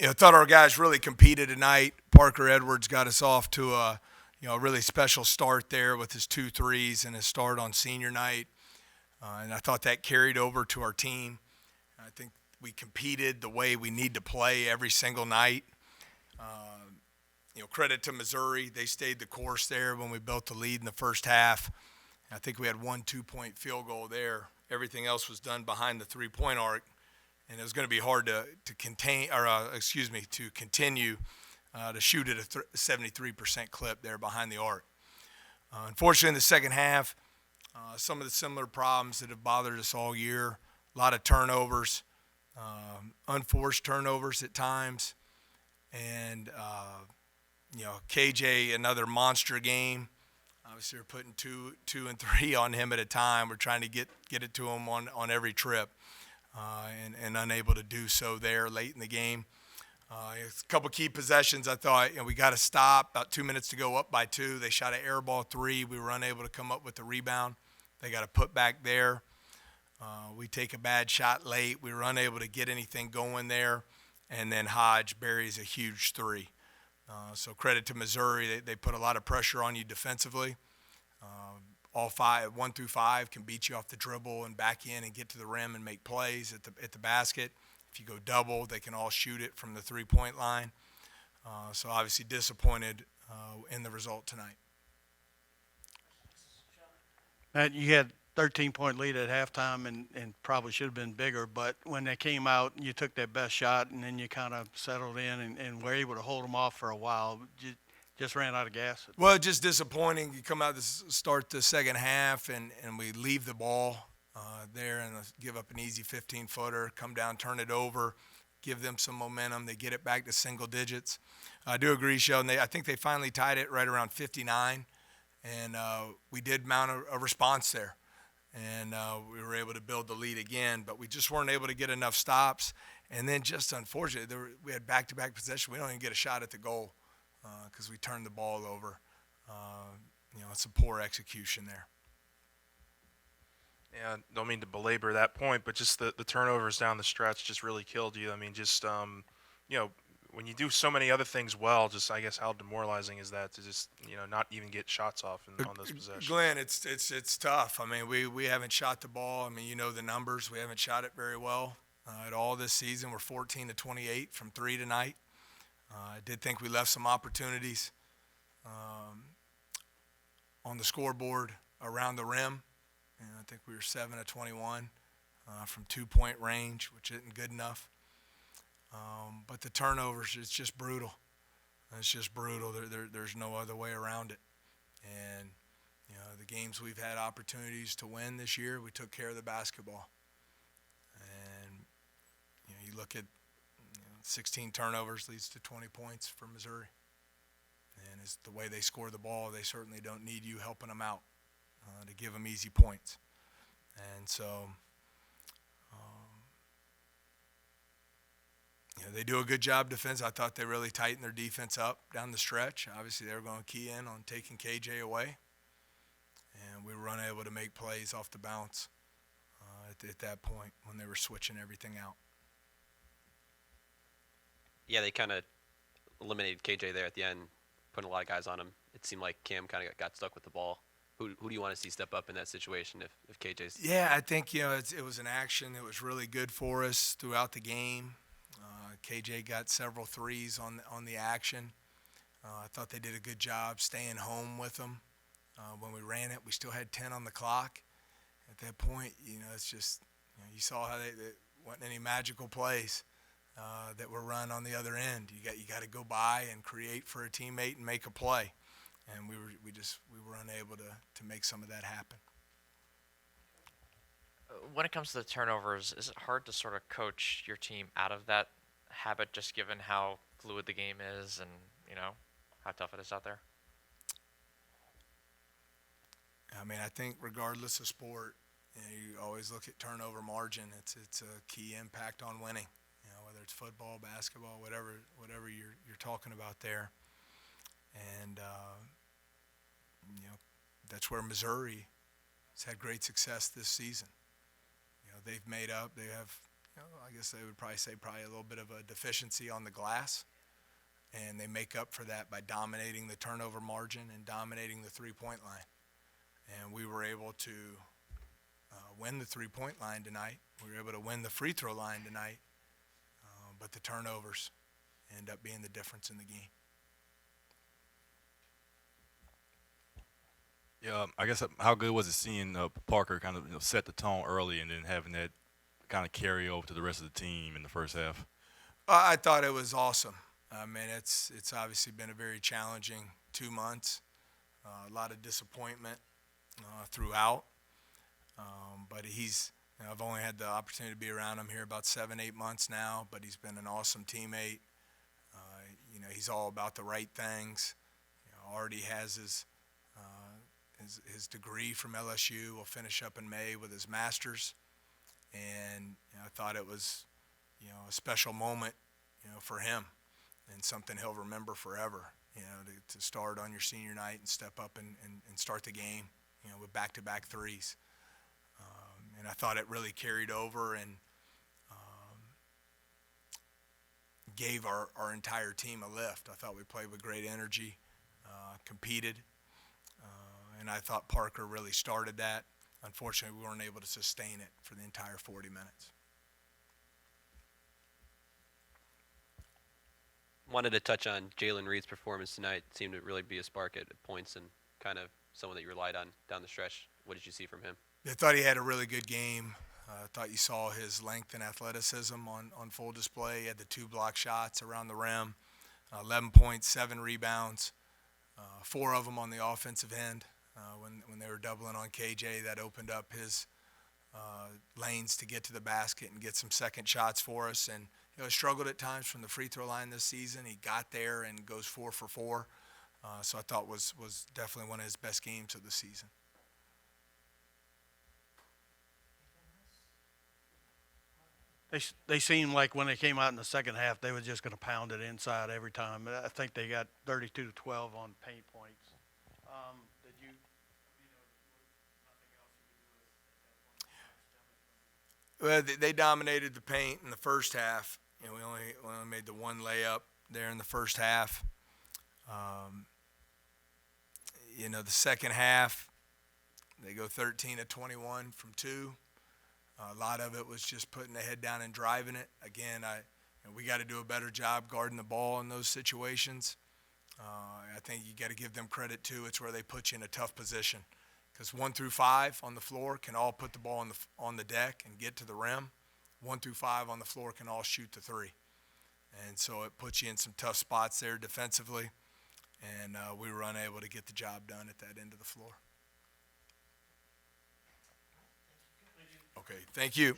I thought our guys really competed tonight. Parker Edwards got us off to a really special start there with his 2 threes and his start on senior night. And I thought that carried over to our team. I think we competed the way we need to play every single night. Credit to Missouri. They stayed the course there when we built the lead in the first half. I think we had 1 2-point field goal there. Everything else was done behind the 3-point arc, and it was going to be hard to continue to shoot at a 73% clip there behind the arc. Unfortunately, in the second half, some of the similar problems that have bothered us all year, a lot of turnovers, unforced turnovers at times, and KJ, another monster game. Obviously, we're putting two and three on him at a time. We're trying to get it to him on every trip, and unable to do so there late in the game. A couple key possessions, I thought, we got to stop. About 2 minutes to go, up by 2. They shot an air ball 3. We were unable to come up with the rebound. They got to put back there. We take a bad shot late. We were unable to get anything going there. And then Hodge buries a huge 3. So credit to Missouri. They put a lot of pressure on you defensively. All 1 through 5 can beat you off the dribble and back in and get to the rim and make plays at the basket. If you go double, they can all shoot it from the 3-point line. So obviously disappointed in the result tonight. Matt, you had 13-point lead at halftime and probably should have been bigger, but when they came out, you took that best shot, and then you kind of settled in and were able to hold them off for a while. You just ran out of gas. Well, just disappointing. You come out to start the second half, and we leave the ball there and give up an easy 15-footer, come down, turn it over, give them some momentum. They get it back to single digits. I do agree, Sheldon. I think they finally tied it right around 59, and we did mount a response there. And we were able to build the lead again, but we just weren't able to get enough stops. And then just unfortunately, we had back-to-back possession. We don't even get a shot at the goal because we turned the ball over. It's a poor execution there. Yeah, don't mean to belabor that point, but just the turnovers down the stretch just really killed you. I mean, just when you do so many other things well, just I guess how demoralizing is that to just not even get shots off on those possessions. Glenn, it's tough. I mean, we haven't shot the ball. I mean, the numbers. We haven't shot it very well at all this season. We're 14 to 28 from 3 tonight. I did think we left some opportunities on the scoreboard around the rim. And I think we were 7 of 21 from 2-point range, which isn't good enough. But the turnovers, it's just brutal. It's just brutal. There's no other way around it. And, the games we've had opportunities to win this year, we took care of the basketball. And, you look at 16 turnovers leads to 20 points for Missouri. And it's the way they score the ball, they certainly don't need you helping them out to give them easy points. And so they do a good job defense. I thought they really tightened their defense up down the stretch. Obviously, they were going to key in on taking KJ away. And we were unable to make plays off the bounce at that point when they were switching everything out. Yeah, they kind of eliminated KJ there at the end, putting a lot of guys on him. It seemed like Cam kind of got stuck with the ball. Who do you want to see step up in that situation if KJ's? Yeah, I think it was an action that was really good for us throughout the game. KJ got several threes on the action. I thought they did a good job staying home with them. When we ran it, we still had 10 on the clock. At that point, it's just you saw how they wasn't any magical plays that were run on the other end. You got to go by and create for a teammate and make a play. And we were unable to make some of that happen. When it comes to the turnovers, is it hard to sort of coach your team out of that habit, just given how fluid the game is and how tough it is out there? I mean, I think regardless of sport, you always look at turnover margin. It's a key impact on winning. Whether it's football, basketball, whatever you're talking about there. And that's where Missouri has had great success this season. They've made up. They have I guess they would probably say a little bit of a deficiency on the glass. And they make up for that by dominating the turnover margin and dominating the three-point line. And we were able to win the three-point line tonight. We were able to win the free throw line tonight. But the turnovers end up being the difference in the game. Yeah, I guess how good was it seeing Parker kind of set the tone early and then having that kind of carry over to the rest of the team in the first half? I thought it was awesome. I mean, it's obviously been a very challenging 2 months, a lot of disappointment throughout. But I've only had the opportunity to be around him here about 7-8 months now, but he's been an awesome teammate. He's all about the right things. Already has his degree from LSU. Will finish up in May with his master's. And I thought it was, a special moment, for him. And something he'll remember forever, to start on your senior night and step up and start the game, with back-to-back threes. And I thought it really carried over and gave our entire team a lift. I thought we played with great energy, competed, and I thought Parker really started that. Unfortunately, we weren't able to sustain it for the entire 40 minutes. Wanted to touch on Jalen Reed's performance tonight. Seemed to really be a spark at points and kind of someone that you relied on down the stretch. What did you see from him? I thought he had a really good game. I thought you saw his length and athleticism on full display. He had the 2 block shots around the rim, 11 points, 7 rebounds, 4 of them on the offensive end. When they were doubling on KJ, that opened up his lanes to get to the basket and get some second shots for us. And struggled at times from the free throw line this season. He got there and goes 4 for 4. So I thought was definitely one of his best games of the season. They seemed like when they came out in the second half, they were just going to pound it inside every time. I think they got 32-12 on paint points. Did you nothing else you could do at that point? Well, they dominated the paint in the first half. We only made the 1 layup there in the first half. The second half, they go 13 of 21 from 2. A lot of it was just putting the head down and driving it. Again, we got to do a better job guarding the ball in those situations. I think you got to give them credit too. It's where they put you in a tough position, because 1 through 5 on the floor can all put the ball on the deck and get to the rim. 1 through 5 on the floor can all shoot the 3, and so it puts you in some tough spots there defensively. And we were unable to get the job done at that end of the floor. Okay, thank you.